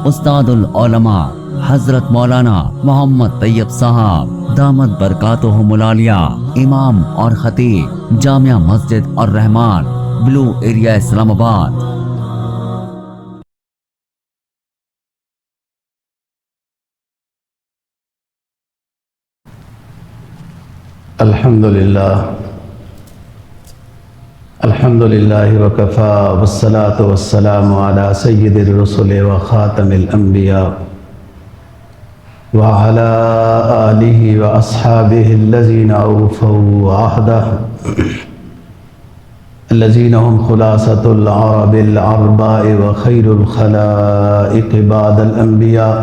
استاد العلماء حضرت مولانا محمد طیب صاحب دامت برکاتہم العالیہ، امام اور خطیب جامعہ مسجد الرحمان، بلو ایریا، اسلام آباد۔ الحمد للہ وکفا والصلاة والسلام علی سید الرسل وخاتم الانبیاء وعلی آلہ واصحابہ الذین اوفوا عہدہ الذین هم خلاصۃ العرب العرباء وخیر الخلائق بعد الانبیاء،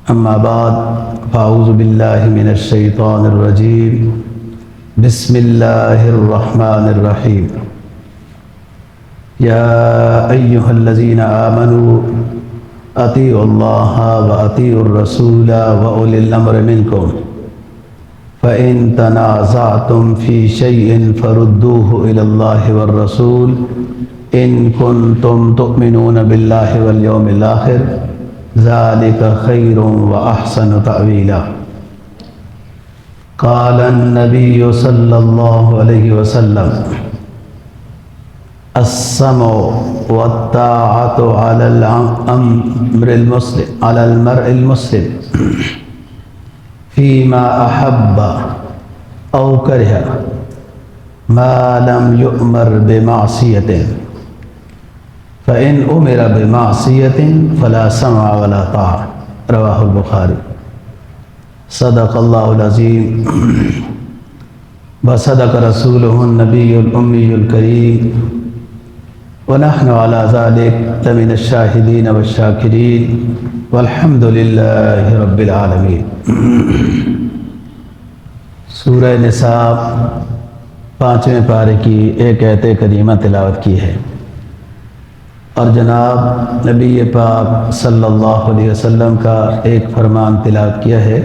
اما بعد فاعوذ باللہ من الشیطان الرجیم، بسم اللہ الرحمن الرحیم۔ یا ایہا الذین آمنوا اطیعوا اللہ واطیعوا الرسول واولی الامر منکم فإن تنازعتم فی شیء فردوه الی اللہ والرسول ان کنتم تؤمنون باللہ والیوم الآخر ذلک خیر واحسن تأویلا۔ قال النبی صلی اللہ علیہ وسلم السمع والطاعة على المرء المسلم فيما أحب أو كره ما لم يؤمر بمعصية، فإن أمر بمعصية فلا سمع ولا طاعة، رواه البخاری۔ صدق اللہ العظیم وصدق رسولہ النبی الامی الکریم ونحن علی ذلک لمن الشاہدین والشاکرین والحمد للہ رب العالمین۔ سورہ نساء 5ویں پارے کی ایک آیت کریمہ تلاوت کی ہے، اور جناب نبی پاک صلی اللہ علیہ وسلم کا ایک فرمان تلاوت کیا ہے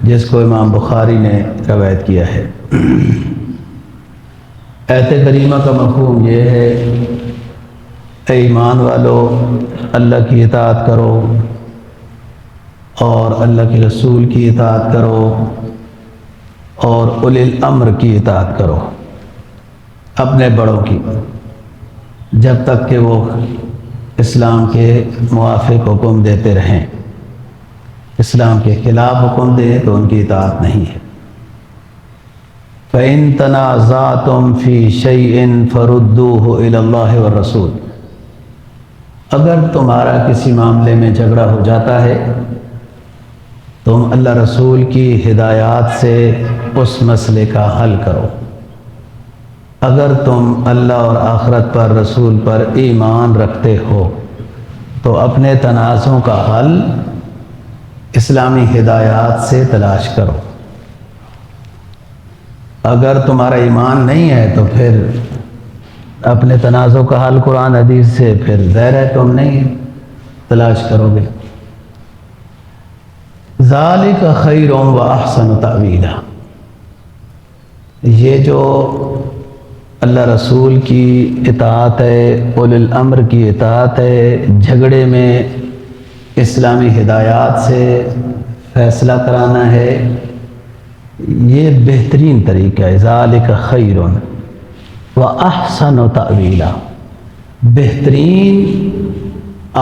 جس کو امام بخاری نے روایت کیا ہے۔ آیت کریمہ کا مفہوم یہ ہے، اے ایمان والو، اللہ کی اطاعت کرو اور اللہ کے رسول کی اطاعت کرو اور اولی الامر کی اطاعت کرو، اپنے بڑوں کی، جب تک کہ وہ اسلام کے موافق حکم دیتے رہیں۔ اسلام کے خلاف حکم دے تو ان کی اطاعت نہیں ہے۔ فَإِن تَنَازَعْتُمْ فِي شَيْءٍ فَرُدُّوهُ إِلَى اللَّهِ وَالرَّسُولِ، اگر تمہارا کسی معاملے میں جھگڑا ہو جاتا ہے، تم اللہ رسول کی ہدایات سے اس مسئلے کا حل کرو۔ اگر تم اللہ اور آخرت پر، رسول پر ایمان رکھتے ہو تو اپنے تنازعوں کا حل اسلامی ہدایات سے تلاش کرو۔ اگر تمہارا ایمان نہیں ہے تو پھر اپنے تنازع کا حل قرآن حدیث سے پھر ظاہر ہے تم نہیں تلاش کرو گے۔ ذالک خیر و احسن تأویلا، یہ جو اللہ رسول کی اطاعت ہے، اولی الامر کی اطاعت ہے، جھگڑے میں اسلامی ہدایات سے فیصلہ کرانا ہے، یہ بہترین طریقہ ہے۔ ذالک خیر و احسن تأویلا، بہترین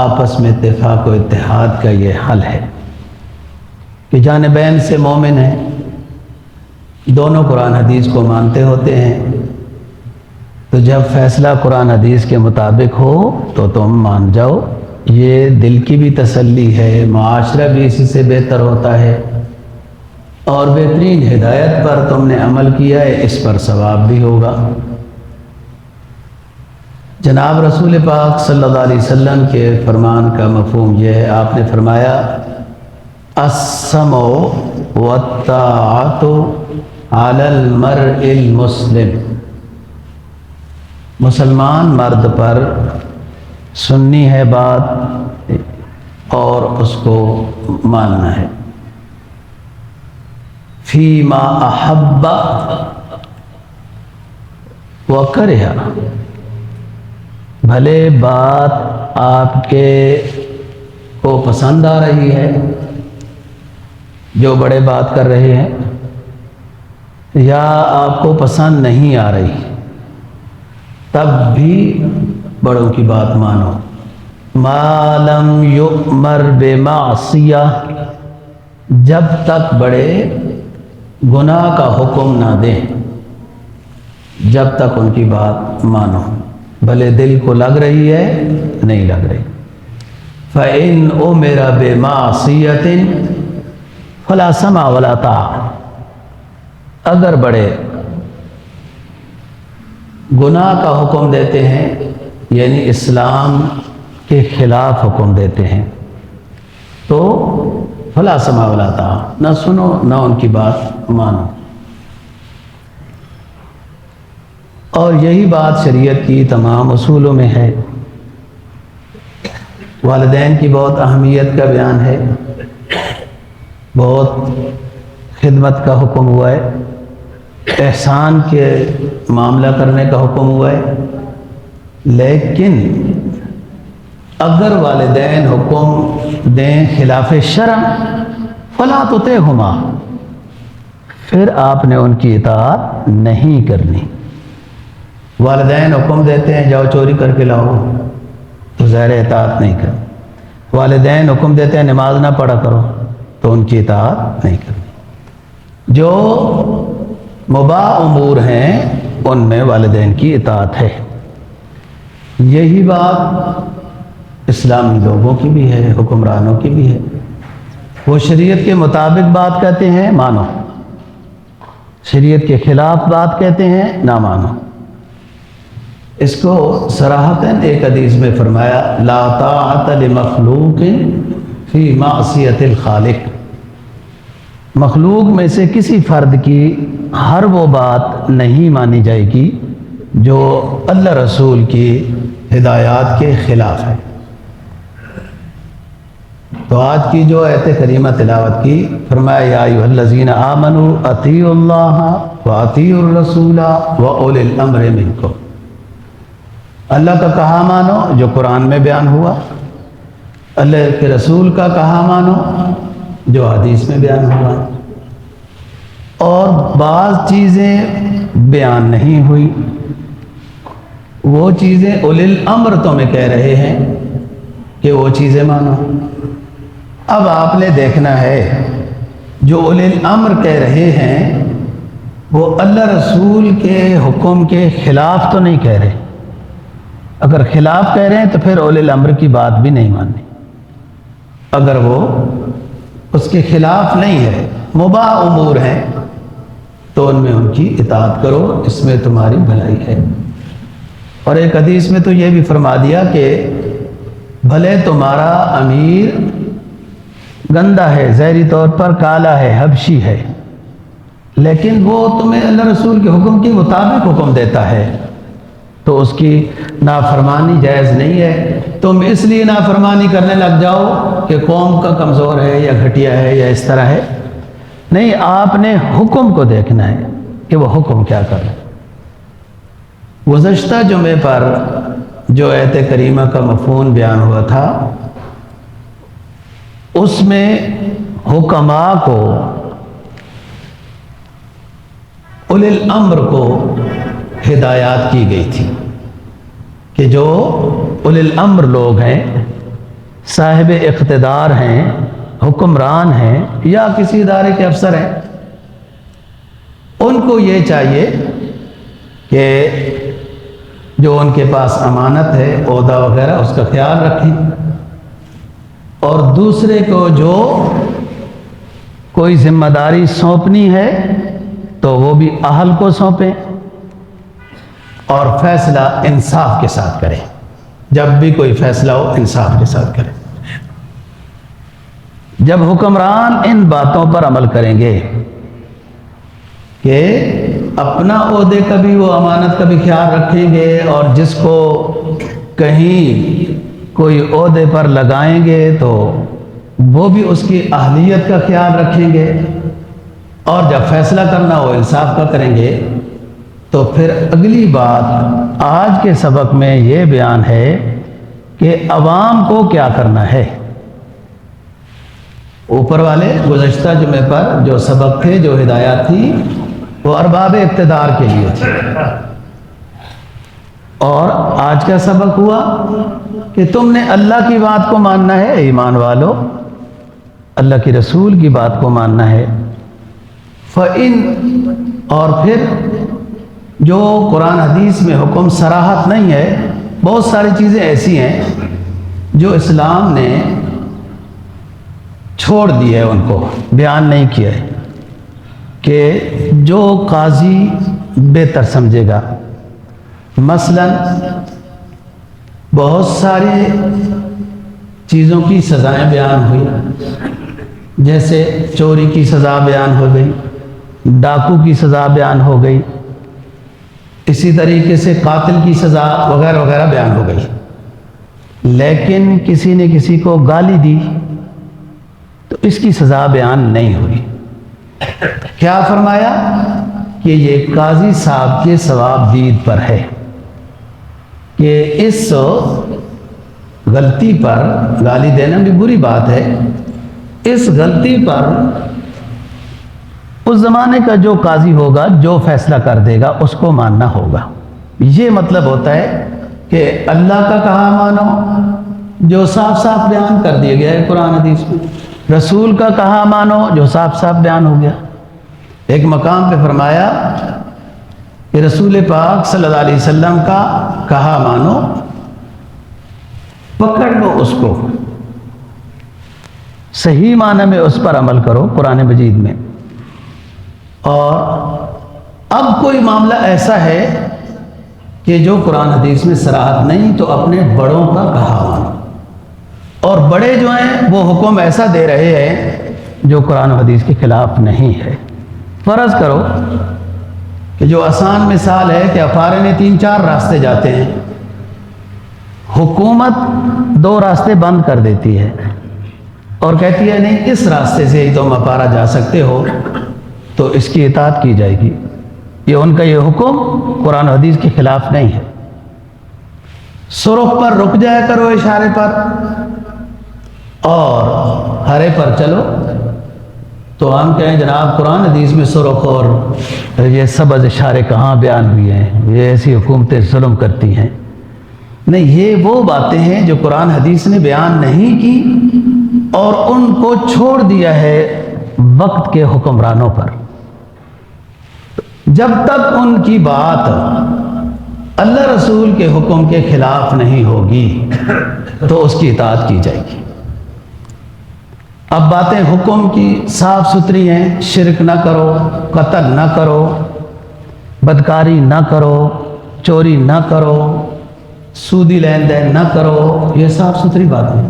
آپس میں اتفاق و اتحاد کا یہ حل ہے کہ جانبین سے مومن ہیں، دونوں قرآن حدیث کو مانتے ہوتے ہیں، تو جب فیصلہ قرآن حدیث کے مطابق ہو تو تم مان جاؤ، یہ دل کی بھی تسلی ہے، معاشرہ بھی اسی سے بہتر ہوتا ہے، اور بہترین ہدایت پر تم نے عمل کیا ہے، اس پر ثواب بھی ہوگا۔ جناب رسول پاک صلی اللہ علیہ وسلم کے فرمان کا مفہوم یہ ہے، آپ نے فرمایا السمع والطاعۃ علی المرء المسلم، مسلمان مرد پر سننی ہے بات اور اس کو ماننا ہے۔ فیما احب و کرہ، بھلے بات آپ کے کو پسند آ رہی ہے جو بڑے بات کر رہے ہیں، یا آپ کو پسند نہیں آ رہی، تب بھی بڑوں کی بات مانو۔ ما لم یؤمر بمعصیہ، جب تک بڑے گناہ کا حکم نہ دیں، جب تک ان کی بات مانو، بھلے دل کو لگ رہی ہے نہیں لگ رہی۔ فَإِنْ أُمِرَ بِمَعْصِيَةٍ فَلَا سَمْعَ وَلَا طَاعَةَ، اگر بڑے گناہ کا حکم دیتے ہیں، یعنی اسلام کے خلاف حکم دیتے ہیں، تو فَلَا سَمْعَ وَلَا طَاعَةَ، نہ سنو نہ ان کی بات مانو۔ اور یہی بات شریعت کی تمام اصولوں میں ہے۔ والدین کی بہت اہمیت کا بیان ہے، بہت خدمت کا حکم ہوا ہے، احسان کے معاملہ کرنے کا حکم ہوا ہے، لیکن اگر والدین حکم دیں خلاف شرع فلا تطعہما، پھر آپ نے ان کی اطاعت نہیں کرنی۔ والدین حکم دیتے ہیں جاؤ چوری کر کے لاؤ، تو ظاہر اطاعت نہیں کرنی۔ والدین حکم دیتے ہیں نماز نہ پڑھا کرو، تو ان کی اطاعت نہیں کرنی۔ جو مباح امور ہیں ان میں والدین کی اطاعت ہے۔ یہی بات اسلامی لوگوں کی بھی ہے، حکمرانوں کی بھی ہے۔ وہ شریعت کے مطابق بات کہتے ہیں مانو، شریعت کے خلاف بات کہتے ہیں نہ مانو۔ اس کو صراحتاً ایک حدیث میں فرمایا، لا طاعت لمخلوق فی معصیت الخالق، مخلوق میں سے کسی فرد کی ہر وہ بات نہیں مانی جائے گی جو اللہ رسول کی ہدایات کے خلاف ہے۔ تو آج کی جو آیت کریمہ تلاوت کی، فرمایا یا ایھا الذین آمنوا اطیعوا اللہ واطیعوا الرسول واولی الامر منکم، اللہ کا کہا مانو جو قرآن میں بیان ہوا، اللہ کے رسول کا کہا مانو جو حدیث میں بیان ہوا، اور بعض چیزیں بیان نہیں ہوئی، وہ چیزیں اولی الامر تمہیں کہہ رہے ہیں کہ وہ چیزیں مانو۔ اب آپ نے دیکھنا ہے جو اولی الامر کہہ رہے ہیں وہ اللہ رسول کے حکم کے خلاف تو نہیں کہہ رہے، اگر خلاف کہہ رہے ہیں تو پھر اولی الامر کی بات بھی نہیں ماننی۔ اگر وہ اس کے خلاف نہیں ہے، مباح امور ہیں، تو ان میں ان کی اطاعت کرو، اس میں تمہاری بھلائی ہے۔ اور ایک حدیث میں تو یہ بھی فرما دیا کہ بھلے تمہارا امیر گندا ہے، ظاہری طور پر کالا ہے، حبشی ہے، لیکن وہ تمہیں اللہ رسول کے حکم کے مطابق حکم دیتا ہے، تو اس کی نافرمانی جائز نہیں ہے۔ تم اس لیے نافرمانی کرنے لگ جاؤ کہ قوم کا کمزور ہے یا گھٹیا ہے یا اس طرح ہے، نہیں، آپ نے حکم کو دیکھنا ہے کہ وہ حکم کیا کر رہے۔ گزشتہ جمعے پر جو آیت کریمہ کا مفہوم بیان ہوا تھا، اس میں حکماء کو، اولی الامر کو ہدایات کی گئی تھی کہ جو اولی الامر لوگ ہیں، صاحب اقتدار ہیں، حکمران ہیں یا کسی ادارے کے افسر ہیں، ان کو یہ چاہیے کہ جو ان کے پاس امانت ہے، عہدہ وغیرہ، اس کا خیال رکھیں، اور دوسرے کو جو کوئی ذمہ داری سونپنی ہے تو وہ بھی اہل کو سونپیں، اور فیصلہ انصاف کے ساتھ کریں۔ جب بھی کوئی فیصلہ ہو انصاف کے ساتھ کریں۔ جب حکمران ان باتوں پر عمل کریں گے کہ اپنا عہدے کا بھی، وہ امانت کا بھی خیال رکھیں گے، اور جس کو کہیں کوئی عہدے پر لگائیں گے تو وہ بھی اس کی اہلیت کا خیال رکھیں گے، اور جب فیصلہ کرنا ہو انصاف کا کریں گے، تو پھر اگلی بات آج کے سبق میں یہ بیان ہے کہ عوام کو کیا کرنا ہے۔ اوپر والے گزشتہ جمعے پر جو سبق تھے، جو ہدایات تھی، وہ ارباب اقتدار کے لیے تھی، اور آج کا سبق ہوا کہ تم نے اللہ کی بات کو ماننا ہے ایمان والو، اللہ کی رسول کی بات کو ماننا ہے۔ فَإِن، اور پھر جو قرآن حدیث میں حکم صراحت نہیں ہے، بہت ساری چیزیں ایسی ہیں جو اسلام نے چھوڑ دی ہے، ان کو بیان نہیں کیا ہے، کہ جو قاضی بہتر سمجھے گا۔ مثلا بہت ساری چیزوں کی سزائیں بیان ہوئی، جیسے چوری کی سزا بیان ہو گئی، ڈاکو کی سزا بیان ہو گئی، اسی طریقے سے قاتل کی سزا وغیرہ وغیرہ بیان ہو گئی۔ لیکن کسی نے کسی کو گالی دی تو اس کی سزا بیان نہیں ہوئی۔ کیا فرمایا کہ یہ قاضی صاحب کے ثواب دید پر ہے کہ اس غلطی پر، گالی دینا بھی بری بات ہے، اس غلطی پر اس زمانے کا جو قاضی ہوگا، جو فیصلہ کر دے گا، اس کو ماننا ہوگا۔ یہ مطلب ہوتا ہے کہ اللہ کا کہا مانو جو صاف صاف بیان کر دیا گیا ہے قرآن حدیث میں، رسول کا کہا مانو جو صاف صاف بیان ہو گیا۔ ایک مقام پہ فرمایا کہ رسول پاک صلی اللہ علیہ وسلم کا کہا مانو، پکڑ لو اس کو، صحیح معنی میں اس پر عمل کرو قرآن مجید میں۔ اور اب کوئی معاملہ ایسا ہے کہ جو قرآن حدیث میں صراحت نہیں، تو اپنے بڑوں کا کہا مانو، اور بڑے جو ہیں وہ حکم ایسا دے رہے ہیں جو قرآن و حدیث کے خلاف نہیں ہے۔ فرض کرو کہ جو آسان مثال ہے کہ افارے میں 3-4 راستے جاتے ہیں، حکومت 2 راستے بند کر دیتی ہے اور کہتی ہے نہیں، اس راستے سے ہی تم اپارا جا سکتے ہو، تو اس کی اطاعت کی جائے گی۔ یہ ان کا یہ حکم قرآن و حدیث کے خلاف نہیں ہے۔ سرخ پر رک جایا کرو اشارے پر، اور ہرے پر چلو، تو ہم کہیں جناب قرآن حدیث میں سرخ اور یہ سبز اشارے کہاں بیان ہوئے ہیں، یہ ایسی حکومتیں ظلم کرتی ہیں۔ نہیں، یہ وہ باتیں ہیں جو قرآن حدیث نے بیان نہیں کی، اور ان کو چھوڑ دیا ہے وقت کے حکمرانوں پر۔ جب تک ان کی بات اللہ رسول کے حکم کے خلاف نہیں ہوگی تو اس کی اطاعت کی جائے گی۔ اب باتیں حکم کی صاف ستھری ہیں، شرک نہ کرو، قتل نہ کرو، بدکاری نہ کرو، چوری نہ کرو، سودی لین دین نہ کرو، یہ صاف ستھری باتیں ہیں۔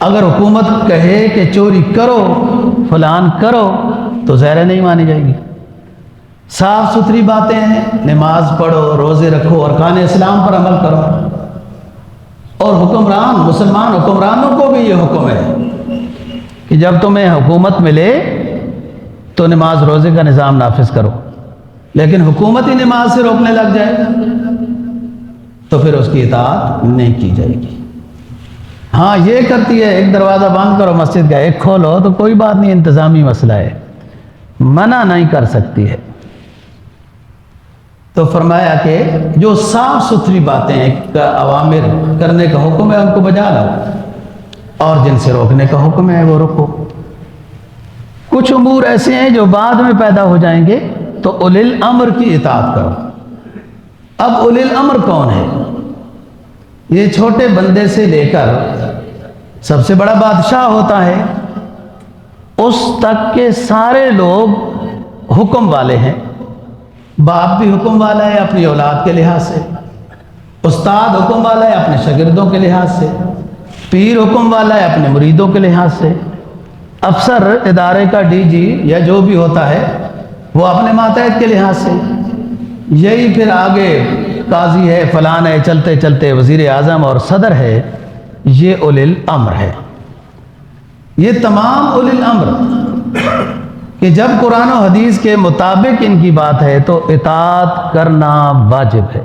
اگر حکومت کہے کہ چوری کرو، فلان کرو، تو ظاہر نہیں مانی جائے گی۔ صاف ستھری باتیں ہیں، نماز پڑھو، روزے رکھو، ارکان اسلام پر عمل کرو۔ اور حکمران، مسلمان حکمرانوں کو بھی یہ حکم ہے کہ جب تمہیں حکومت ملے تو نماز روزے کا نظام نافذ کرو، لیکن حکومت ہی نماز سے روکنے لگ جائے تو پھر اس کی اطاعت نہیں کی جائے گی۔ ہاں یہ کرتی ہے، ایک دروازہ بند کرو مسجد کا، ایک کھولو، تو کوئی بات نہیں، انتظامی مسئلہ ہے، منع نہیں کر سکتی ہے۔ تو فرمایا کہ جو صاف ستھری باتیں کا اوامر کرنے کا حکم ہے ان کو بجا لاؤ، اور جن سے روکنے کا حکم ہے وہ روکو۔ کچھ امور ایسے ہیں جو بعد میں پیدا ہو جائیں گے، تو اولی الامر کی اطاعت کرو۔ اب اولی الامر کون ہے؟ یہ چھوٹے بندے سے لے کر سب سے بڑا بادشاہ ہوتا ہے، اس تک کے سارے لوگ حکم والے ہیں۔ باپ بھی حکم والا ہے اپنی اولاد کے لحاظ سے، استاد حکم والا ہے اپنے شاگردوں کے لحاظ سے، پیر حکم والا ہے اپنے مریدوں کے لحاظ سے، افسر ادارے کا ڈی جی یا جو بھی ہوتا ہے وہ اپنے ماتحت کے لحاظ سے، یہی پھر آگے قاضی ہے، فلان ہے، چلتے چلتے وزیر اعظم اور صدر ہے، یہ اولی الامر ہے۔ یہ تمام اولی الامر کہ جب قرآن و حدیث کے مطابق ان کی بات ہے تو اطاعت کرنا واجب ہے۔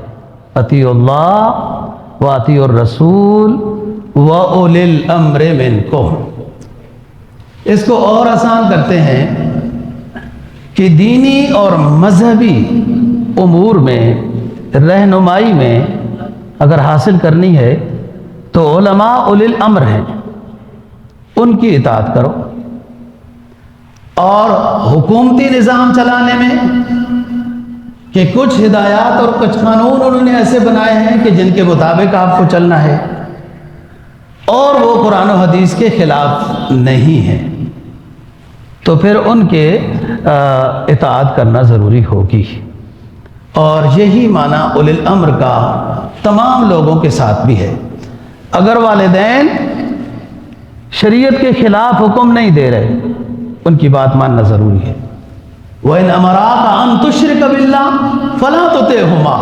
اطیعوا اللہ و اطیعوا الرسول و اولی الامر منکم۔ اس کو اور آسان کرتے ہیں کہ دینی اور مذہبی امور میں رہنمائی میں اگر حاصل کرنی ہے تو علماء اولی الامر ہیں، ان کی اطاعت کرو، اور حکومتی نظام چلانے میں کہ کچھ ہدایات اور کچھ قانون انہوں نے ایسے بنائے ہیں کہ جن کے مطابق آپ کو چلنا ہے اور وہ قرآن و حدیث کے خلاف نہیں ہے، تو پھر ان کے اطاعت کرنا ضروری ہوگی۔ اور یہی معنی اولی الامر کا تمام لوگوں کے ساتھ بھی ہے۔ اگر والدین شریعت کے خلاف حکم نہیں دے رہے، ان کی بات ماننا ضروری ہے۔ وَإِنْ أَمَرَاكَ أَن تُشْرِكَ بِاللَّهِ فَلَا تُطِعْهُمَا،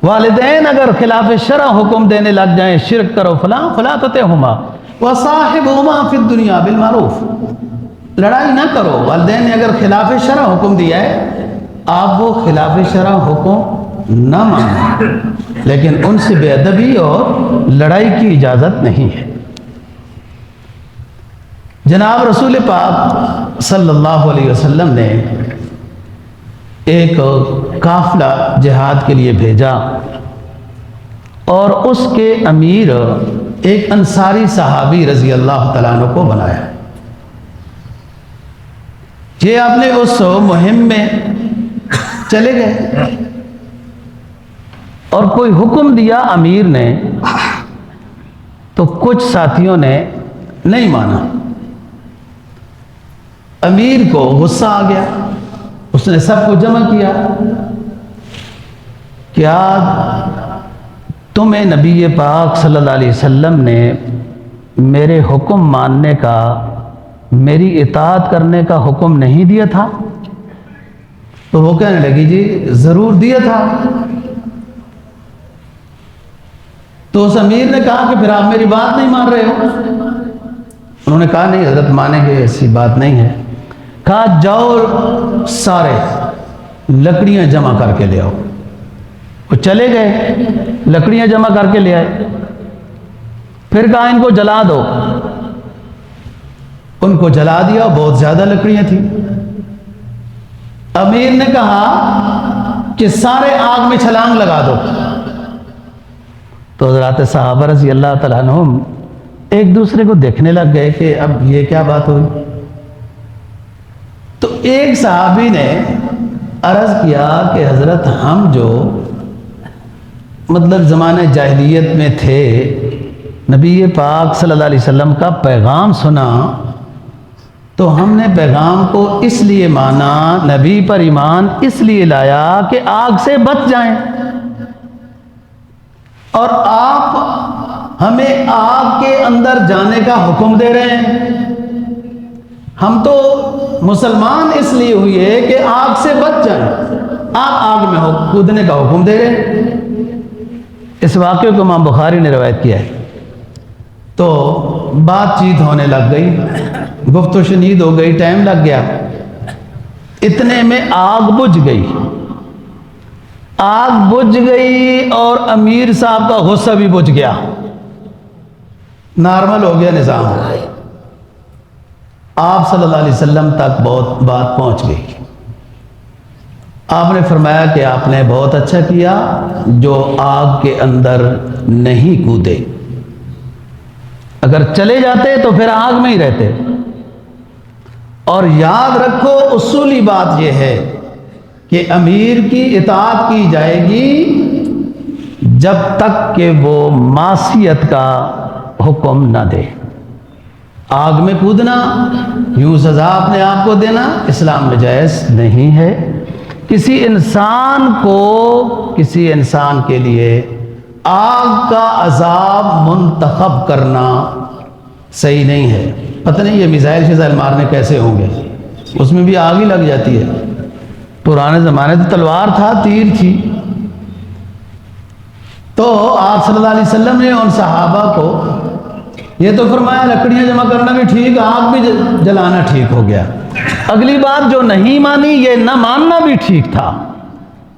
والدین اگر خلاف شرع حکم دینے لگ جائیں شرک کرو فلاں فلا تطعهما وصاحبهما فی الدنیا بالمعروف، لڑائی نہ کرو۔ والدین نے اگر خلاف شرع حکم دیا ہے، آپ وہ خلاف شرع حکم نہ مانیں، لیکن ان سے بے ادبی اور لڑائی کی اجازت نہیں ہے۔ جناب رسول پاک صلی اللہ علیہ وسلم نے ایک قافلہ جہاد کے لیے بھیجا، اور اس کے امیر ایک انصاری صحابی رضی اللہ تعالیٰ عنہ کو بنایا۔ یہ آپ نے اس مہم میں چلے گئے اور کوئی حکم دیا امیر نے، تو کچھ ساتھیوں نے نہیں مانا۔ امیر کو غصہ آ گیا، اس نے سب کو جمع کیا، کیا تمہیں نبی پاک صلی اللہ علیہ وسلم نے میرے حکم ماننے کا، میری اطاعت کرنے کا حکم نہیں دیا تھا؟ تو وہ کہنے لگی جی ضرور دیا تھا۔ تو اس امیر نے کہا کہ پھر آپ میری بات نہیں مان رہے ہو؟ انہوں نے کہا نہیں حضرت مانیں گے، ایسی بات نہیں ہے۔ کہا جاؤ سارے لکڑیاں جمع کر کے لے آؤ۔ وہ چلے گئے، لکڑیاں جمع کر کے لے آئے، پھر کہا ان کو جلا دو۔ ان کو جلا دیا، بہت زیادہ لکڑیاں تھیں۔ امیر نے کہا کہ سارے آگ میں چھلانگ لگا دو۔ تو حضرات صحابہ رضی اللہ تعالیٰ عنہم ایک دوسرے کو دیکھنے لگ گئے کہ اب یہ کیا بات ہوئی۔ تو ایک صحابی نے عرض کیا کہ حضرت ہم جو مطلب زمانہ جاہلیت میں تھے، نبی پاک صلی اللہ علیہ وسلم کا پیغام سنا تو ہم نے پیغام کو اس لیے مانا، نبی پر ایمان اس لیے لایا کہ آگ سے بچ جائیں، اور آپ ہمیں آگ کے اندر جانے کا حکم دے رہے ہیں۔ ہم تو مسلمان اس لیے ہوئے کہ آگ سے بچ جائیں، آپ آگ میں کودنے کا حکم دے رہے ہیں۔ اس واقعے کو امام بخاری نے روایت کیا ہے۔ تو بات چیت ہونے لگ گئی، گفت و شنید ہو گئی، ٹائم لگ گیا، اتنے میں آگ بجھ گئی۔ آگ بجھ گئی اور امیر صاحب کا غصہ بھی بجھ گیا، نارمل ہو گیا نظام۔ آپ صلی اللہ علیہ وسلم تک بہت بات پہنچ گئی۔ آپ نے فرمایا کہ آپ نے بہت اچھا کیا جو آگ کے اندر نہیں کودے، اگر چلے جاتے تو پھر آگ میں ہی رہتے۔ اور یاد رکھو اصولی بات یہ ہے کہ امیر کی اطاعت کی جائے گی جب تک کہ وہ معصیت کا حکم نہ دے۔ آگ میں کودنا، یوں سزا اپنے آپ کو دینا اسلام میں جائز نہیں ہے۔ کسی انسان کے لیے آگ کا عذاب منتخب کرنا صحیح نہیں ہے۔ پتہ نہیں یہ میزائل شیزائل مارنے کیسے ہوں گے، اس میں بھی آگ ہی لگ جاتی ہے۔ پرانے زمانے تو تلوار تھا، تیر تھی۔ تو آپ صلی اللہ علیہ وسلم نے ان صحابہ کو یہ تو فرمایا لکڑیاں جمع کرنا بھی ٹھیک، آگ بھی جلانا ٹھیک ہو گیا۔ اگلی بات جو نہیں مانی، یہ نہ ماننا بھی ٹھیک تھا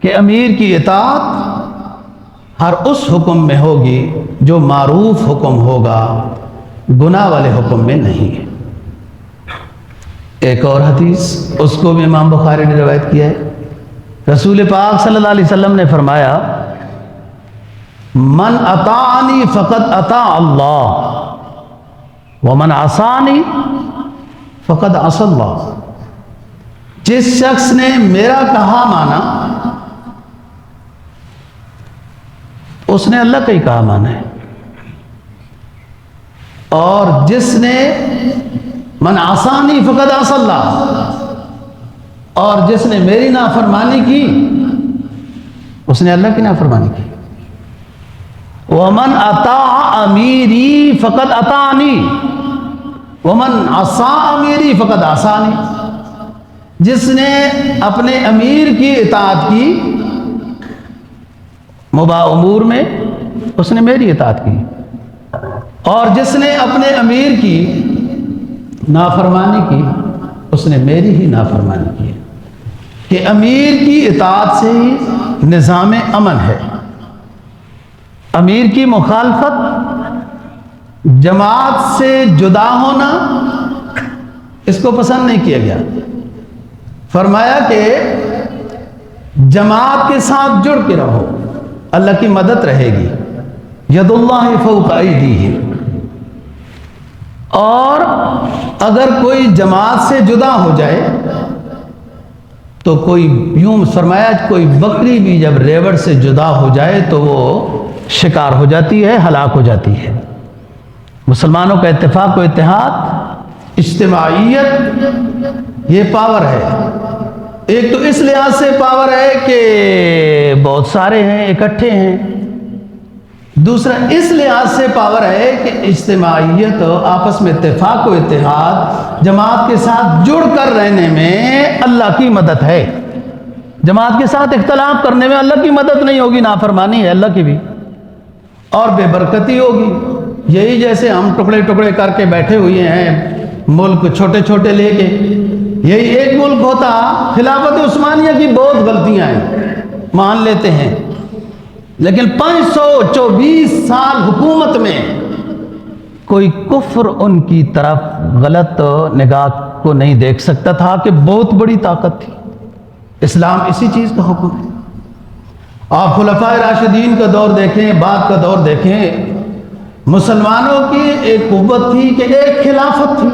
کہ امیر کی اطاعت ہر اس حکم میں ہوگی جو معروف حکم ہوگا، گناہ والے حکم میں نہیں ہے۔ ایک اور حدیث، اس کو بھی امام بخاری نے روایت کیا ہے، رسول پاک صلی اللہ علیہ وسلم نے فرمایا من اطاعنی فقد اطاع اللہ ومن عصانی فقد عصى اللہ، جس شخص نے میرا کہا مانا اس نے اللہ کا ہی کہا مانا ہے، اور جس نے من عصانی فقد عصى اللہ، اور جس نے میری نافرمانی کی اس نے اللہ کی نافرمانی کی۔ ومن اطاع امیری فقد اطاعنی ومن عصى امیری فقد عصانی، جس نے اپنے امیر کی اطاعت کی مباح امور میں اس نے میری اطاعت کی، اور جس نے اپنے امیر کی نافرمانی کی اس نے میری ہی نافرمانی کی، کہ امیر کی اطاعت سے ہی نظام امن ہے۔ امیر کی مخالفت، جماعت سے جدا ہونا اس کو پسند نہیں کیا گیا، فرمایا کہ جماعت کے ساتھ جڑ کے رہو، اللہ کی مدد رہے گی، ید اللہ فوق ایدیہم، اور اگر کوئی جماعت سے جدا ہو جائے تو کوئی یوں فرمایا کوئی بکری بھی جب ریوڑ سے جدا ہو جائے تو وہ شکار ہو جاتی ہے، ہلاک ہو جاتی ہے۔ مسلمانوں کا اتفاق و اتحاد، اجتماعیت، یہ پاور ہے۔ ایک تو اس لحاظ سے پاور ہے کہ بہت سارے ہیں، اکٹھے ہیں، دوسرا اس لحاظ سے پاور ہے کہ اجتماعیت، آپس میں اتفاق و اتحاد، جماعت کے ساتھ جڑ کر رہنے میں اللہ کی مدد ہے۔ جماعت کے ساتھ اختلاف کرنے میں اللہ کی مدد نہیں ہوگی، نافرمانی ہے اللہ کی بھی، اور بے برکتی ہوگی۔ یہی جیسے ہم ٹکڑے ٹکڑے کر کے بیٹھے ہوئے ہیں ملک چھوٹے چھوٹے لے کے، یہی ایک ملک ہوتا، خلافت عثمانیہ کی بہت غلطیاں ہیں مان لیتے ہیں، لیکن 524 سال حکومت میں کوئی کفر ان کی طرف غلط نگاہ کو نہیں دیکھ سکتا تھا کہ بہت بڑی طاقت تھی۔ اسلام اسی چیز کا حکم ہے۔ آپ خلفائے راشدین کا دور دیکھیں، بعد کا دور دیکھیں، مسلمانوں کی ایک قوت تھی کہ ایک خلافت تھی،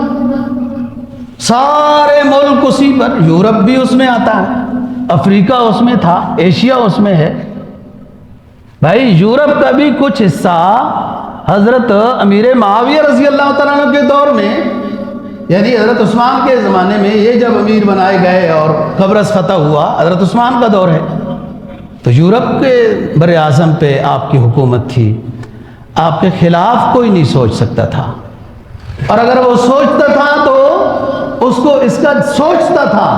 سارے ملک اسی پر، یورپ بھی اس میں آتا ہے، افریقہ اس میں تھا، ایشیا اس میں ہے۔ بھائی یورپ کا بھی کچھ حصہ حضرت امیر معاویہ رضی اللہ تعالیٰ عنہ کے دور میں، یعنی حضرت عثمان کے زمانے میں، یہ جب امیر بنائے گئے اور قبرص فتح ہوا، حضرت عثمان کا دور ہے، تو یورپ کے بر اعظم پہ آپ کی حکومت تھی، آپ کے خلاف کوئی نہیں سوچ سکتا تھا، اور اگر وہ سوچتا تھا تو اس کو اس کا سوچتا تھا،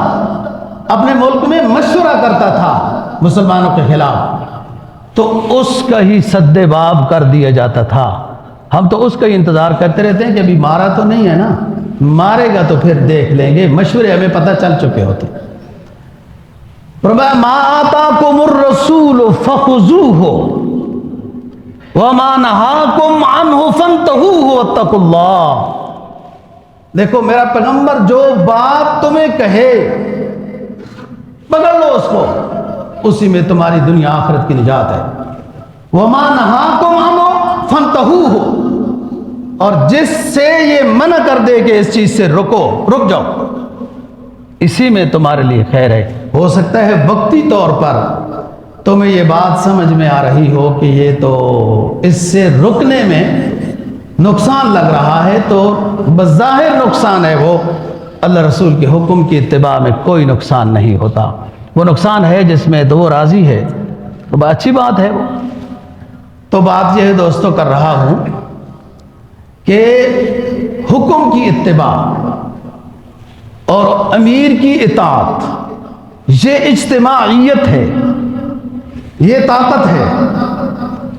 اپنے ملک میں مشورہ کرتا تھا مسلمانوں کے خلاف، تو اس کا ہی سد باب کر دیا جاتا تھا۔ ہم تو اس کا ہی انتظار کرتے رہتے ہیں کہ ابھی مارا تو نہیں ہے نا، مارے گا تو پھر دیکھ لیں گے، مشورے ہمیں پتہ چل چکے ہوتے۔ فرمایا ما آتاکم الرسول فخذوہ وما نہاکم عنہ فانتہوہ واتقوا اللہ۔ دیکھو میرا پیغمبر جو بات تمہیں کہے پکڑ لو اس کو، اسی میں تمہاری دنیا آخرت کی نجات ہے۔ وما نہاکم عنہ فانتہوہ، اور جس سے یہ منع کر دے کہ اس چیز سے رک جاؤ، اسی میں تمہارے لیے خیر ہے۔ ہو سکتا ہے وقتی طور پر تمہیں یہ بات سمجھ میں آ رہی ہو کہ یہ تو اس سے رکنے میں نقصان لگ رہا ہے، تو بظاہر نقصان ہے، وہ اللہ رسول کے حکم کی اتباع میں کوئی نقصان نہیں ہوتا۔ وہ نقصان ہے جس میں تو وہ راضی ہے، تو اچھی بات ہے وہ۔ تو بات یہ ہے دوستو کر رہا ہوں کہ حکم کی اتباع اور امیر کی اطاعت یہ اجتماعیت ہے، یہ طاقت ہے،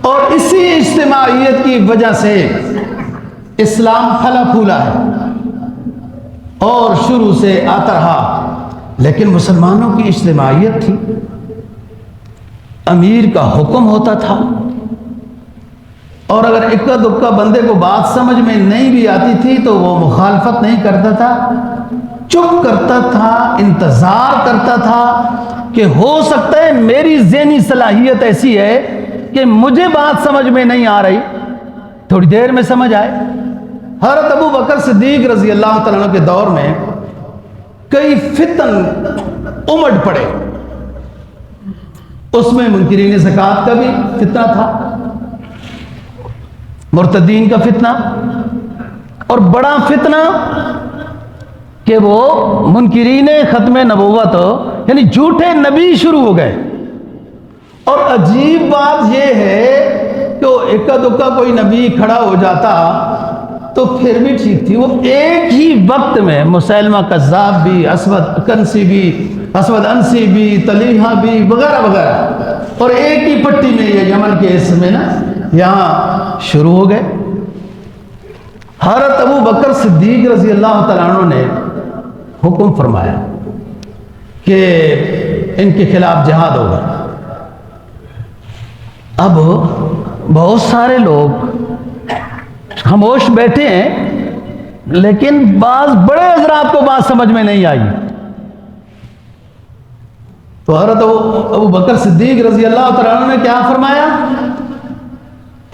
اور اسی اجتماعیت کی وجہ سے اسلام پھلا پھولا ہے اور شروع سے آتا رہا۔ لیکن مسلمانوں کی اجتماعیت تھی، امیر کا حکم ہوتا تھا، اور اگر اکا دکا بندے کو بات سمجھ میں نہیں بھی آتی تھی تو وہ مخالفت نہیں کرتا تھا، چپ کرتا تھا، انتظار کرتا تھا کہ ہو سکتا ہے میری ذہنی صلاحیت ایسی ہے کہ مجھے بات سمجھ میں نہیں آ رہی، تھوڑی دیر میں سمجھ آئے۔ حضرت ابو بکر صدیق رضی اللہ تعالیٰ عنہ کے دور میں کئی فتن امڑ پڑے، اس میں منکرین زکوٰۃ کا بھی فتنہ تھا، مرتدین کا فتنہ، اور بڑا فتنہ کہ وہ منکرین ختم نبوت یعنی جھوٹے نبی شروع ہو گئے۔ اور عجیب بات یہ ہے کہ اکا دکا کوئی نبی کھڑا ہو جاتا تو پھر بھی ٹھیک تھی، وہ ایک ہی وقت میں مسیلمہ کذاب بھی، اسود انسی بھی، طلیحہ بھی، وغیرہ وغیرہ، اور ایک ہی پٹی میں یہ یمن کے اس میں نا یہاں شروع ہو گئے۔ حضرت ابو بکر صدیق رضی اللہ تعالیٰ عنہ نے حکم فرمایا کہ ان کے خلاف جہاد ہوگا۔ اب بہت سارے لوگ خاموش بیٹھے ہیں، لیکن بعض بڑے حضرات کو بات سمجھ میں نہیں آئی۔ تو حضرت ابو بکر صدیق رضی اللہ تعالیٰ عنہ نے کیا فرمایا؟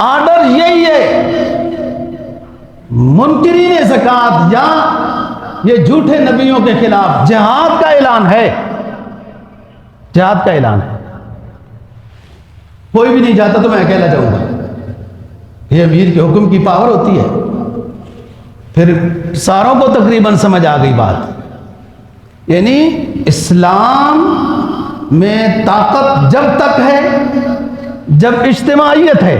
آرڈر یہی ہے، منکرین زکوٰۃ یا یہ جھوٹے نبیوں کے خلاف جہاد کا اعلان ہے، جہاد کا اعلان ہے۔ کوئی بھی نہیں جاتا تو میں اکیلا جاؤں گا، یہ امیر کے حکم کی پاور ہوتی ہے۔ پھر ساروں کو تقریباً سمجھ آ گئی بات، یعنی اسلام میں طاقت جب تک ہے جب اجتماعیت ہے،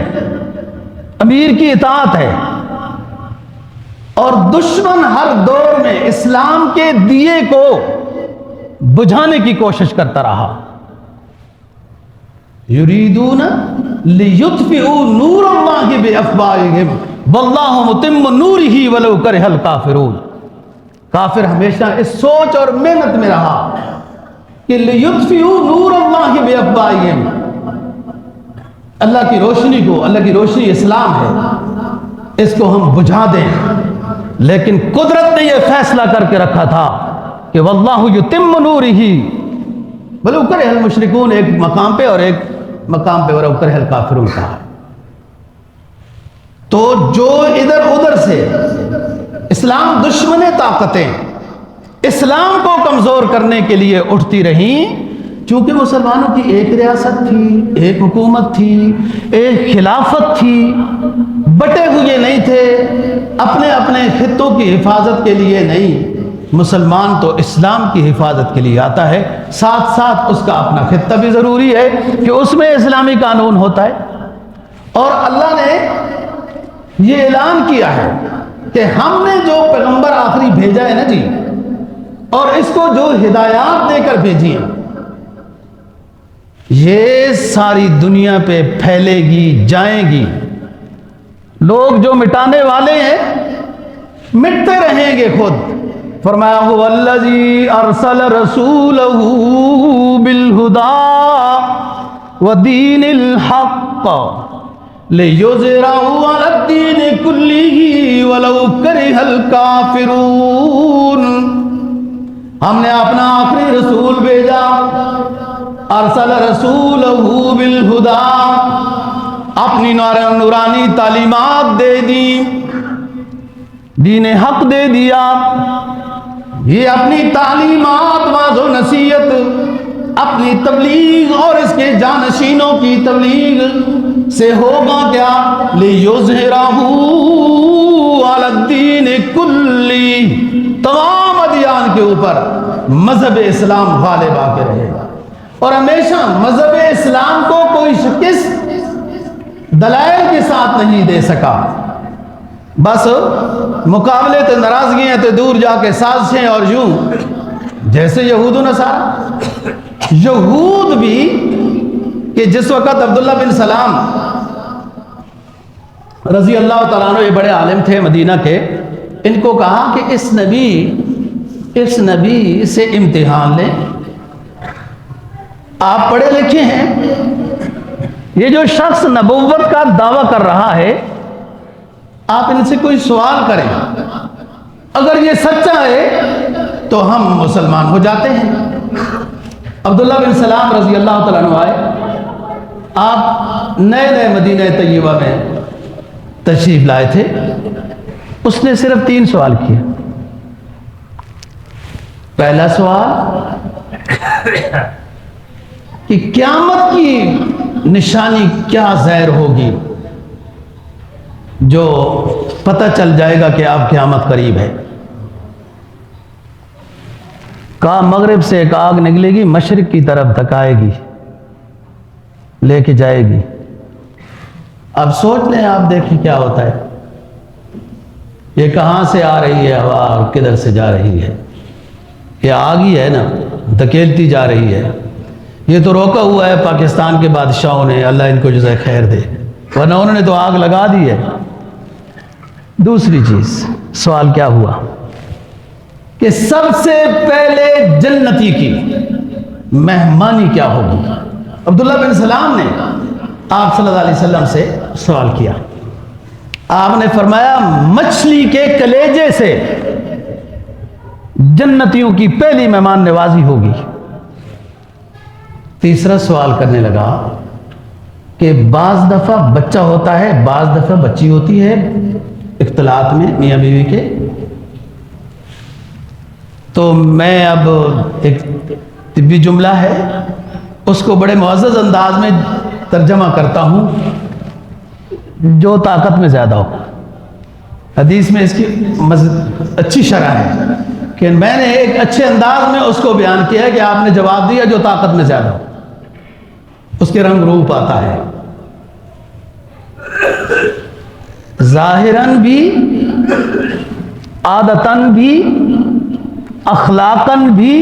امیر کی اطاعت ہے، اور دشمن ہر دور میں اسلام کے دیے کو بجھانے کی کوشش کرتا رہا۔ یریدون لیطفئوا نور اللہ بافواہہم واللہ متم نورہ ولو کرہ الکافرون۔ کافر ہمیشہ اس سوچ اور محنت میں رہا کہ لیطفئوا نور اللہ بافواہہم، اللہ کی روشنی کو، اللہ کی روشنی اسلام ہے، اس کو ہم بجھا دیں، لیکن قدرت نے یہ فیصلہ کر کے رکھا تھا کہ واللہ یتم نورہ ولو کرہ المشرکون، ایک مقام پہ، اور ایک مقام پہ ولو کرہ الکافرون کہا۔ تو جو ادھر ادھر سے اسلام دشمن طاقتیں اسلام کو کمزور کرنے کے لیے اٹھتی رہیں، چونکہ مسلمانوں کی ایک ریاست تھی، ایک حکومت تھی، ایک خلافت تھی، بٹے ہوئے نہیں تھے، اپنے اپنے خطوں کی حفاظت کے لیے نہیں۔ مسلمان تو اسلام کی حفاظت کے لیے آتا ہے، ساتھ ساتھ اس کا اپنا خطہ بھی ضروری ہے کہ اس میں اسلامی قانون ہوتا ہے۔ اور اللہ نے یہ اعلان کیا ہے کہ ہم نے جو پیغمبر آخری بھیجا ہے نا جی، اور اس کو جو ہدایات دے کر بھیجی ہیں، یہ ساری دنیا پہ پھیلے گی، جائیں گی۔ لوگ جو مٹانے والے ہیں مٹتے رہیں گے خود۔ فرمایا هو الذی ارسل رسولہ بالہدی ودین الحق لیظہرہ علی الدین کلہ ولو کرہ الکافرون۔ ہم نے اپنا آخری رسول بھیجا، ارسل رسولہ بالہدی، اپنی نورانی تعلیمات دے دی، دین حق دے دیا۔ یہ اپنی تعلیمات، واعظ و نصیحت، اپنی تبلیغ اور اس کے جانشینوں کی تبلیغ سے ہوگا کیا؟ لیظہرہ علی الدین کلی، تمام ادیان کے اوپر مذہب اسلام غالب آ کے رہے گا۔ اور ہمیشہ مذہب اسلام کو کوئی شکست دلائل کے ساتھ نہیں دے سکا، بس مقابلے تو ناراضگیاں تو دور جا کے سازشیں، اور یوں جیسے یہود و نصارہ۔ یہود بھی کہ جس وقت عبداللہ بن سلام رضی اللہ تعالیٰ عنہ، یہ بڑے عالم تھے مدینہ کے، ان کو کہا کہ اس نبی سے امتحان لیں، آپ پڑھے لکھے ہیں، یہ جو شخص نبوت کا دعویٰ کر رہا ہے، آپ ان سے کوئی سوال کریں، اگر یہ سچا ہے تو ہم مسلمان ہو جاتے ہیں۔ عبداللہ بن سلام رضی اللہ تعالیٰ عنہ آئے، آپ نئے نئے مدینہ طیبہ میں تشریف لائے تھے۔ اس نے صرف 3 سوال کیے۔ پہلا سوال کہ قیامت کی نشانی کیا ظاہر ہوگی جو پتہ چل جائے گا کہ اب قیامت قریب ہے؟ کہا مغرب سے ایک آگ نکلے گی، مشرق کی طرف دھکائے گی، لے کے جائے گی۔ اب سوچ لیں، آپ دیکھیں کیا ہوتا ہے، یہ کہاں سے آ رہی ہے ہوا اور کدھر سے جا رہی ہے؟ یہ آگ ہی ہے نا، دھکیلتی جا رہی ہے۔ یہ تو روکا ہوا ہے پاکستان کے بادشاہوں نے، اللہ ان کو جزائے خیر دے، ورنہ انہوں نے تو آگ لگا دی ہے۔ دوسری چیز، سوال کیا ہوا کہ سب سے پہلے جنتی کی مہمانی کیا ہوگی؟ عبداللہ بن سلام نے آپ صلی اللہ علیہ وسلم سے سوال کیا۔ آپ نے فرمایا مچھلی کے کلیجے سے جنتیوں کی پہلی مہمان نوازی ہوگی۔ تیسرا سوال کرنے لگا کہ بعض دفعہ بچہ ہوتا ہے، بعض دفعہ بچی ہوتی ہے اختلاط میں میاں بیوی کے، تو میں اب ایک طبی جملہ ہے اس کو بڑے معزز انداز میں ترجمہ کرتا ہوں، جو طاقت میں زیادہ ہو۔ حدیث میں اس کی اچھی شرح ہے کہ میں نے ایک اچھے انداز میں اس کو بیان کیا ہے کہ آپ نے جواب دیا جو طاقت میں زیادہ ہو، اس کے رنگ روپ آتا ہے، ظاہراً بھی، عادتاً بھی، اخلاقاً بھی،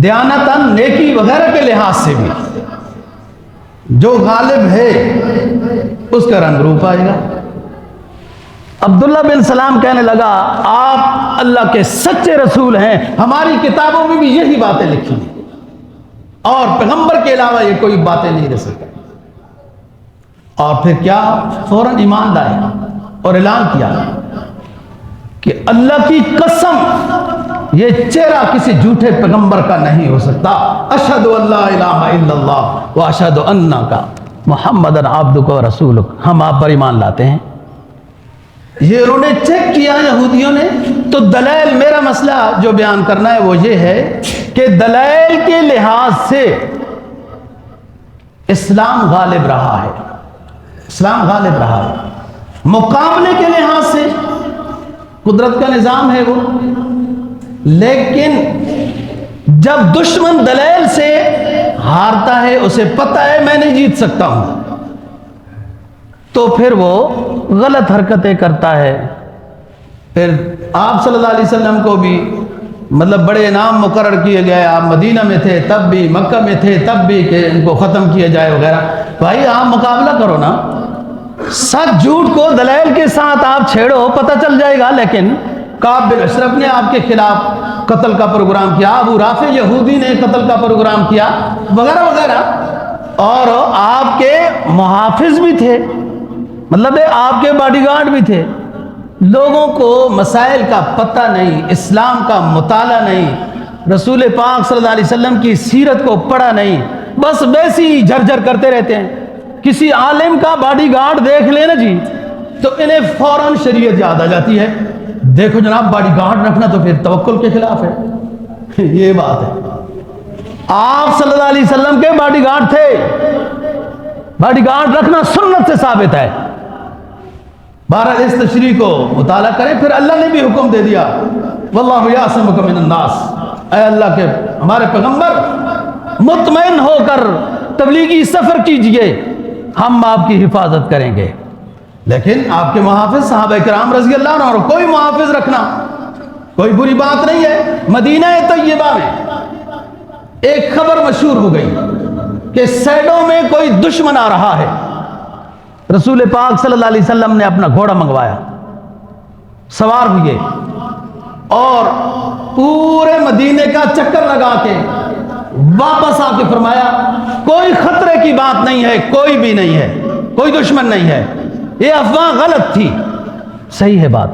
دیانتاً نیکی وغیرہ کے لحاظ سے بھی، جو غالب ہے اس کا رنگ روپ آئے گا۔ عبداللہ بن سلام کہنے لگا آپ اللہ کے سچے رسول ہیں، ہماری کتابوں میں بھی یہی باتیں لکھی ہیں اور پیغمبر کے علاوہ یہ کوئی باتیں نہیں رہ سکتی۔ اور پھر کیا؟ فوراً ایمان لائے اور اعلان کیا کہ اللہ کی قسم یہ چہرہ کسی جھوٹے پیغمبر کا نہیں ہو سکتا، اشہد ان لا الہ الا اللہ و اشہد انک محمد عبدک و رسولک، ہم آپ پر ایمان لاتے ہیں۔ یہ انہوں نے چیک کیا یہودیوں نے، تو دلائل، میرا مسئلہ جو بیان کرنا ہے وہ یہ ہے کہ دلائل کے لحاظ سے اسلام غالب رہا ہے، اسلام غالب رہا ہے۔ مقابلے کے لحاظ سے قدرت کا نظام ہے وہ، لیکن جب دشمن دلائل سے ہارتا ہے، اسے پتہ ہے میں نہیں جیت سکتا ہوں، تو پھر وہ غلط حرکتیں کرتا ہے۔ پھر آپ صلی اللہ علیہ وسلم کو بھی مطلب بڑے انعام مقرر کیے گئے، آپ مدینہ میں تھے تب بھی، مکہ میں تھے تب بھی، کہ ان کو ختم کیا جائے وغیرہ۔ بھائی آپ مقابلہ کرو نا، سچ جھوٹ کو دلائل کے ساتھ آپ چھیڑو، پتہ چل جائے گا۔ لیکن کعب بن اشرف نے آپ کے خلاف قتل کا پروگرام کیا، ابو رافع یہودی نے قتل کا پروگرام کیا وغیرہ وغیرہ، اور آپ کے محافظ بھی تھے، مطلب آپ کے باڈی گارڈ بھی تھے۔ لوگوں کو مسائل کا پتہ نہیں، اسلام کا مطالعہ نہیں، رسول پاک صلی اللہ علیہ وسلم کی سیرت کو پڑھا نہیں، بس ویسی ہی جھرجھر کرتے رہتے ہیں۔ کسی عالم کا باڈی گارڈ دیکھ لیں نا جی، تو انہیں فوراً شریعت یاد آ جاتی ہے، دیکھو جناب باڈی گارڈ رکھنا تو پھر توکل کے خلاف ہے۔ یہ بات ہے، آپ صلی اللہ علیہ وسلم کے باڈی گارڈ تھے، باڈی گارڈ رکھنا سنت سے ثابت ہے۔ بہرحال اس تشریح کو مطالعہ کریں، پھر اللہ نے بھی حکم دے دیا واللہ یعصمک من الناس، اے اللہ کے ہمارے پیغمبر مطمئن ہو کر تبلیغی سفر کیجئے، ہم آپ کی حفاظت کریں گے۔ لیکن آپ کے محافظ صحابہ کرام رضی اللہ عنہ، اور کوئی محافظ رکھنا کوئی بری بات نہیں ہے۔ مدینہ طیبہ میں ایک خبر مشہور ہو گئی کہ سیڈوں میں کوئی دشمن آ رہا ہے، رسول پاک صلی اللہ علیہ وسلم نے اپنا گھوڑا منگوایا، سوار ہوئے اور پورے مدینے کا چکر لگا کے واپس آ کے فرمایا کوئی خطرے کی بات نہیں ہے، کوئی بھی نہیں ہے، کوئی دشمن نہیں ہے، یہ افواہ غلط تھی۔ صحیح ہے بات.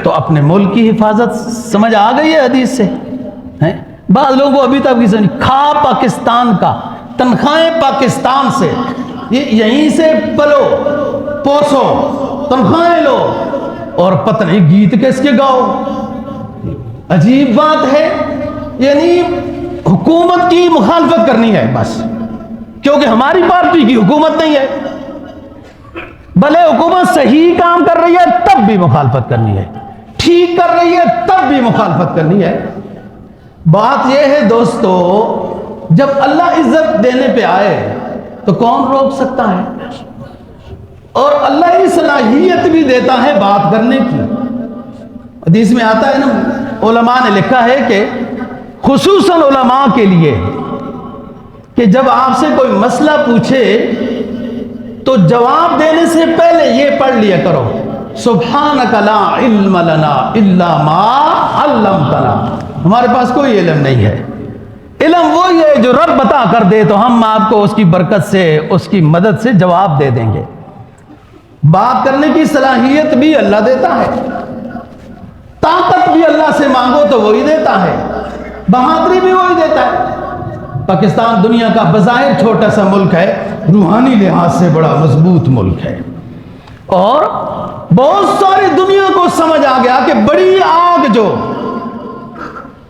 تو اپنے ملک کی حفاظت سمجھ آ گئی ہے حدیث سے. بعض لوگوں کو ابھی تک بھی سمجھ, کھا پاکستان کا, تنخواہیں پاکستان سے, یہیں سے پلو پوسو, تنخواہیں لو, اور پتہ نہیں گیت کس کے گاؤ. عجیب بات ہے. یعنی حکومت کی مخالفت کرنی ہے بس, کیونکہ ہماری پارٹی کی حکومت نہیں ہے. بھلے حکومت صحیح کام کر رہی ہے تب بھی مخالفت کرنی ہے, ٹھیک کر رہی ہے تب بھی مخالفت کرنی ہے. بات یہ ہے دوستو, جب اللہ عزت دینے پہ آئے تو کون روک سکتا ہے؟ اور اللہ ہی صلاحیت بھی دیتا ہے بات کرنے کی. حدیث میں آتا ہے نا, علماء نے لکھا ہے کہ خصوصاً علماء کے لیے کہ جب آپ سے کوئی مسئلہ پوچھے تو جواب دینے سے پہلے یہ پڑھ لیا کرو, سبحانک لا علم لنا الا ما علمتنا. ہمارے پاس کوئی علم نہیں ہے, علم وہی ہے جو رب بتا کر دے تو ہم آپ کو اس کی برکت سے, اس کی مدد سے جواب دے دیں گے. بات کرنے کی صلاحیت بھی اللہ دیتا ہے, طاقت بھی اللہ سے مانگو تو وہی دیتا ہے, بہادری بھی وہی دیتا ہے. پاکستان دنیا کا بظاہر چھوٹا سا ملک ہے, روحانی لحاظ سے بڑا مضبوط ملک ہے. اور بہت ساری دنیا کو سمجھ آ گیا کہ بڑی آگ جو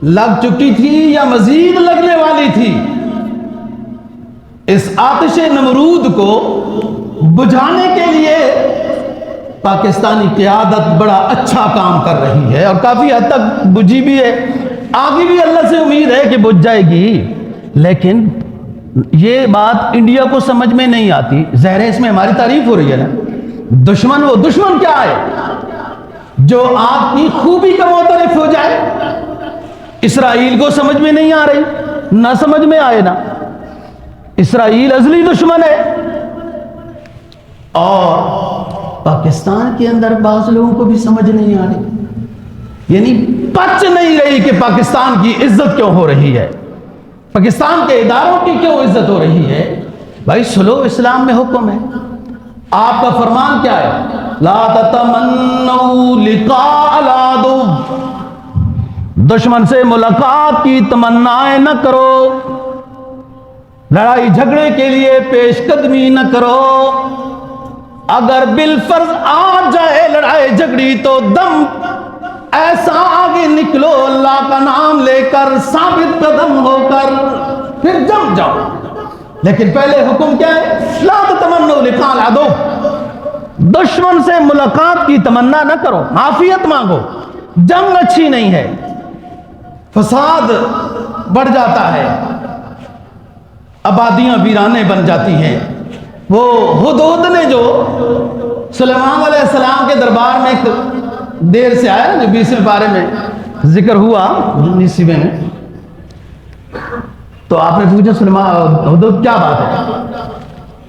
لگ چکی تھی یا مزید لگنے والی تھی, اس آتش نمرود کو بجھانے کے لیے پاکستانی قیادت بڑا اچھا کام کر رہی ہے, اور کافی حد تک بجھی بھی ہے. آگے بھی اللہ سے امید ہے کہ بجھ جائے گی. لیکن یہ بات انڈیا کو سمجھ میں نہیں آتی. ظاہر ہے اس میں ہماری تعریف ہو رہی ہے نا. دشمن, وہ دشمن کیا ہے جو آپ کی خوبی کا معترف ہو جائے. اسرائیل کو سمجھ میں نہیں آ رہی, نہ سمجھ میں آئے نا. اسرائیل ازلی دشمن ہے. اور پاکستان کے اندر بعض لوگوں کو بھی سمجھ نہیں آ رہی, یعنی پچ نہیں رہی کہ پاکستان کی عزت کیوں ہو رہی ہے, پاکستان کے اداروں کی کیوں عزت ہو رہی ہے. بھائی سلو, اسلام میں حکم ہے. آپ کا فرمان کیا ہے؟ لا تتمنوا لقاء العدو, دشمن سے ملاقات کی تمنائیں نہ کرو, لڑائی جھگڑے کے لیے پیش قدمی نہ کرو. اگر بالفرض آ جائے لڑائی جھگڑی تو دم ایسا آگے نکلو اللہ کا نام لے کر, ثابت قدم ہو کر, پھر جم جاؤ. لیکن پہلے حکم کیا ہے؟ لا تتمنوا لقاء العدو, دشمن سے ملاقات کی تمنا نہ کرو, عافیت مانگو. جنگ اچھی نہیں ہے, فساد بڑھ جاتا ہے, آبادیاں ویرانے بن جاتی ہیں. وہ ہدہد نے جو سلیمان علیہ السلام کے دربار میں دیر سے آیا نا, جو 20ویں پارے میں ذکر ہوا 19ویں میں, تو آپ نے پوچھا سلیمان ہدہد کیا بات ہے,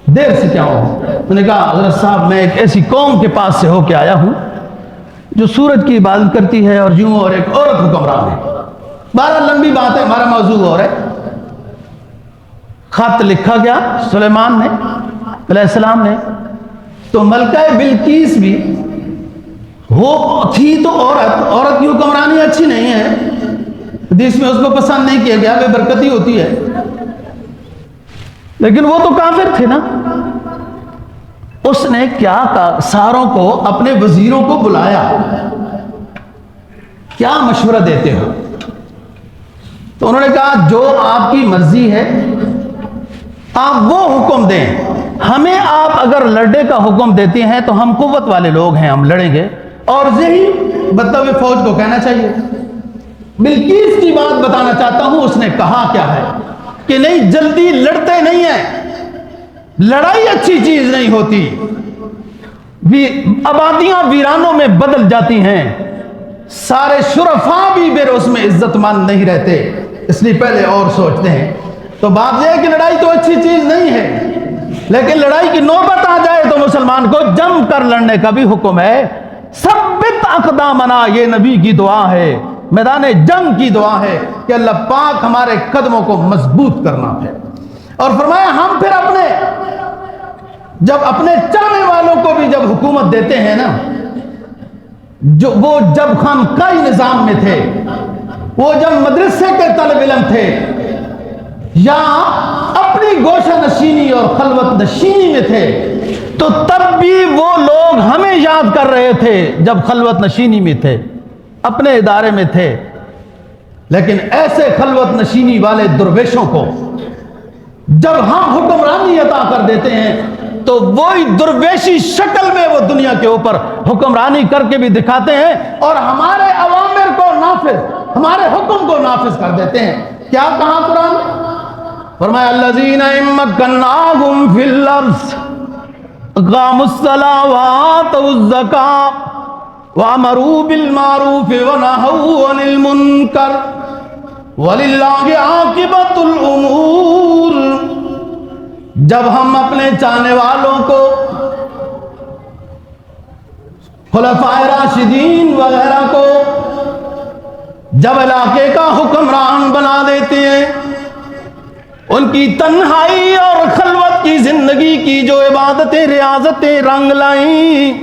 دیر سے کیا ہو؟ انہوں نے کہا حضرت صاحب میں ایک ایسی قوم کے پاس سے ہو کے آیا ہوں جو سورج کی عبادت کرتی ہے اور یوں, اور ایک عورت حکمران ہے. بارہ لمبی بات ہے, ہمارا موضوع اور ہے. خط لکھا گیا سلیمان نے علیہ السلام نے, تو ملکہ بلقیس بھی وہ تھی تو عورت کی حکمرانی اچھی نہیں ہے, حدیث میں اس کو پسند نہیں کیا گیا, بے برکتی ہوتی ہے. لیکن وہ تو کافر تھے نا. اس نے کیا کہا, ساروں کو, اپنے وزیروں کو بلایا, کیا مشورہ دیتے ہو؟ تو انہوں نے کہا جو آپ کی مرضی ہے آپ وہ حکم دیں, ہمیں آپ اگر لڑنے کا حکم دیتے ہیں تو ہم قوت والے لوگ ہیں, ہم لڑیں گے. اور یہی بتوے فوج کو کہنا چاہیے. بلقیس کی بات بتانا چاہتا ہوں, اس نے کہا کیا ہے کہ نہیں, جلدی لڑتے نہیں ہیں, لڑائی اچھی چیز نہیں ہوتی, آبادیاں ویرانوں میں بدل جاتی ہیں, سارے شرفاء بھی پھر اس میں عزت مند نہیں رہتے, اس لیے پہلے اور سوچتے ہیں. تو بات یہ ہے کہ لڑائی تو اچھی چیز نہیں ہے, لیکن لڑائی کی نوبت آ جائے تو مسلمان کو جم کر لڑنے کا بھی حکم ہے. ثبت اقدامنا, یہ نبی کی دعا ہے, میدان جنگ کی دعا ہے کہ اللہ پاک ہمارے قدموں کو مضبوط کرنا ہے. اور فرمایا ہم پھر جب اپنے چاہنے والوں کو بھی جب حکومت دیتے ہیں نا, جو وہ جب خانقاہی نظام میں تھے، وہ جب مدرسے کے طالب علم تھے، یا اپنی گوشہ نشینی اور خلوت نشینی میں تھے، تو تب بھی وہ لوگ ہمیں یاد کر رہے تھے جب خلوت نشینی میں تھے، اپنے ادارے میں تھے۔ لیکن ایسے خلوت نشینی والے درویشوں کو جب ہم حکمرانی عطا کر دیتے ہیں تو وہی درویشی شکل میں وہ دنیا کے اوپر حکمرانی کر کے بھی دکھاتے ہیں، اور ہمارے اوامر کو نافذ، ہمارے حکم کو نافذ کر دیتے ہیں۔ کیا کہا قرآن نے؟ فرمایا الذین ان مکناہم فی الارض اقاموا الصلاۃ والزکاۃ وامروا بالمعروف ونہوا عن المنکر وللہ عاقبۃ الامور۔ جب ہم اپنے چاہنے والوں کو، خلفائے راشدین وغیرہ کو، جب علاقے کا حکمران بنا دیتے ہیں، ان کی تنہائی اور خلوت کی زندگی کی جو عبادتیں ریاضتیں رنگ لائیں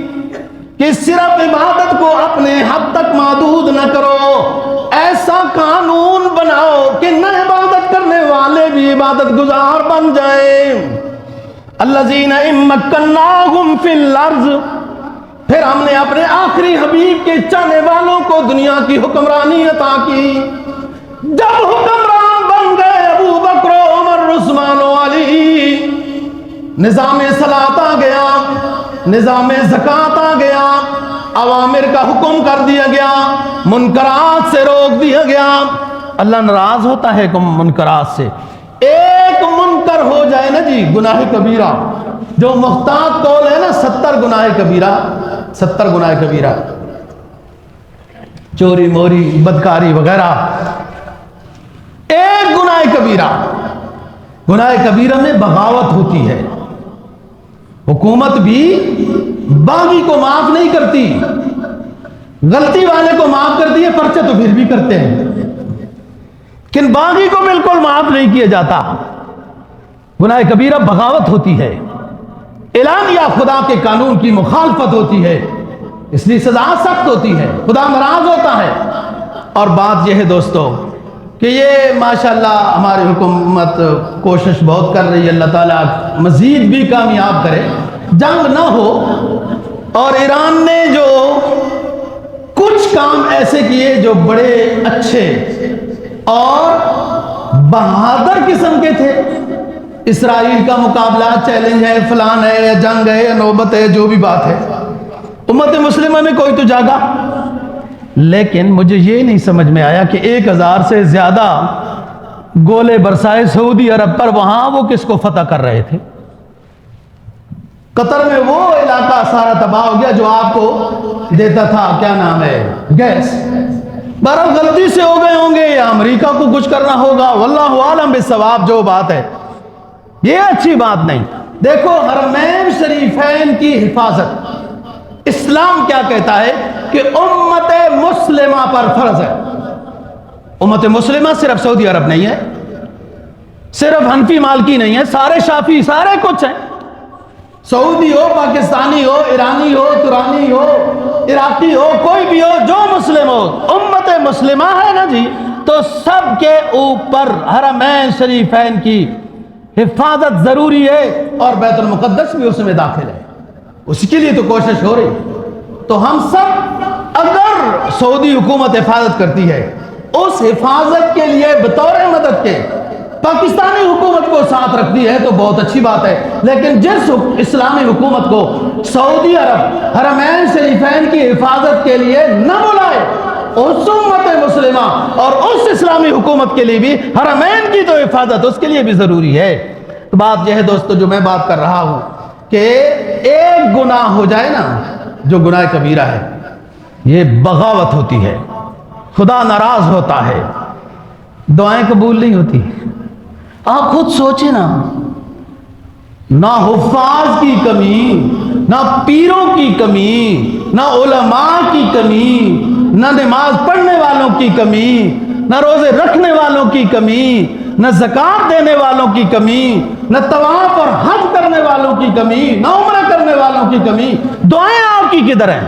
کہ صرف عبادت کو اپنے حد تک محدود نہ کرو، ایسا قانون بناؤ کہ نہ عبادت کرنے والے بھی عبادت گزار بن جائیں۔ الذین ان مکناہم فی الارض، پھر ہم نے اپنے آخری حبیب کے چاہنے والوں کو دنیا کی حکمرانی عطا کی۔ جب حکمران بن گئے ابو بکر عمر عثمان و علی، نظام صلاۃ آ گیا، نظام زکوٰۃ آ گیا، اوامر کا حکم کر دیا گیا، منکرات سے روک دیا گیا۔ اللہ ناراض ہوتا ہے منکرات سے۔ ایک منکر ہو جائے نا جی، گناہ کبیرہ، جو محتاط قول ہے نا 70 گناہ کبیرہ، 70 گناہ کبیرہ، چوری موری بدکاری وغیرہ، ایک گناہ کبیرہ، گناہ کبیرہ میں بغاوت ہوتی ہے۔ حکومت بھی باغی کو معاف نہیں کرتی، غلطی والے کو معاف کرتی ہے، پرچہ تو پھر بھی کرتے ہیں، لیکن باغی کو بالکل معاف نہیں کیا جاتا۔ گناہ کبیرہ بغاوت ہوتی ہے، اعلانیہ خدا کے قانون کی مخالفت ہوتی ہے، اس لیے سزا سخت ہوتی ہے، خدا ناراض ہوتا ہے۔ اور بات یہ ہے دوستو کہ یہ ماشاءاللہ ہماری حکومت کوشش بہت کر رہی ہے، اللہ تعالیٰ مزید بھی کامیاب کرے، جنگ نہ ہو۔ اور ایران نے جو کچھ کام ایسے کیے جو بڑے اچھے اور بہادر قسم کے تھے، اسرائیل کا مقابلہ، چیلنج ہے، فلان ہے، یا جنگ ہے، یا نوبت ہے، جو بھی بات ہے، امت مسلمہ میں کوئی تو جاگا۔ لیکن مجھے یہ نہیں سمجھ میں آیا کہ 1000 سے زیادہ گولے برسائے سعودی عرب پر، وہاں وہ کس کو فتح کر رہے تھے؟ قطر میں وہ علاقہ سارا تباہ ہو گیا جو آپ کو دیتا تھا، کیا نام ہے، گیس۔ بہرحال غلطی سے ہو گئے ہوں گے، یا امریکہ کو کچھ کرنا ہوگا، واللہ عالم بالصواب۔ جو بات ہے یہ اچھی بات نہیں۔ دیکھو حرمین شریفین کی حفاظت، اسلام کیا کہتا ہے کہ امت مسلمہ پر فرض ہے۔ امت مسلمہ صرف سعودی عرب نہیں ہے، صرف حنفی مالکی نہیں ہے، سارے شافی، سارے کچھ ہیں، سعودی ہو، پاکستانی ہو، ایرانی ہو، ترانی ہو، عراقی ہو، کوئی بھی ہو، جو مسلم ہو، امت مسلمہ ہے نا جی، تو سب کے اوپر حرمین شریفین کی حفاظت ضروری ہے، اور بیت المقدس بھی اس میں داخل ہے، اس کے لیے تو کوشش ہو رہی۔ تو ہم سب، اگر سعودی حکومت حفاظت کرتی ہے، اس حفاظت کے لیے بطور مدد کے پاکستانی حکومت کو ساتھ رکھتی ہے تو بہت اچھی بات ہے، لیکن جس اسلامی حکومت کو سعودی عرب حرمین شریفین کی حفاظت کے لیے نہ بلائے، اس امت مسلمہ اور اس اسلامی حکومت کے لیے بھی حرمین کی تو حفاظت اس کے لیے بھی ضروری ہے۔ تو بات یہ ہے دوستو، جو میں بات کر رہا ہوں کہ ایک گناہ ہو جائے نا، جو گناہ کبیرہ ہے، یہ بغاوت ہوتی ہے، خدا ناراض ہوتا ہے، دعائیں قبول نہیں ہوتی۔ آپ خود سوچیں نا، نہ حفاظ کی کمی، نہ پیروں کی کمی، نہ علماء کی کمی، نہ نماز پڑھنے والوں کی کمی، نہ روزے رکھنے والوں کی کمی، نہ زکوٰۃ دینے والوں کی کمی، نہ طواف اور حج کرنے والوں کی کمی، نہ عمرہ کرنے والوں کی کمی، دعائیں آپ کی کدھر ہیں؟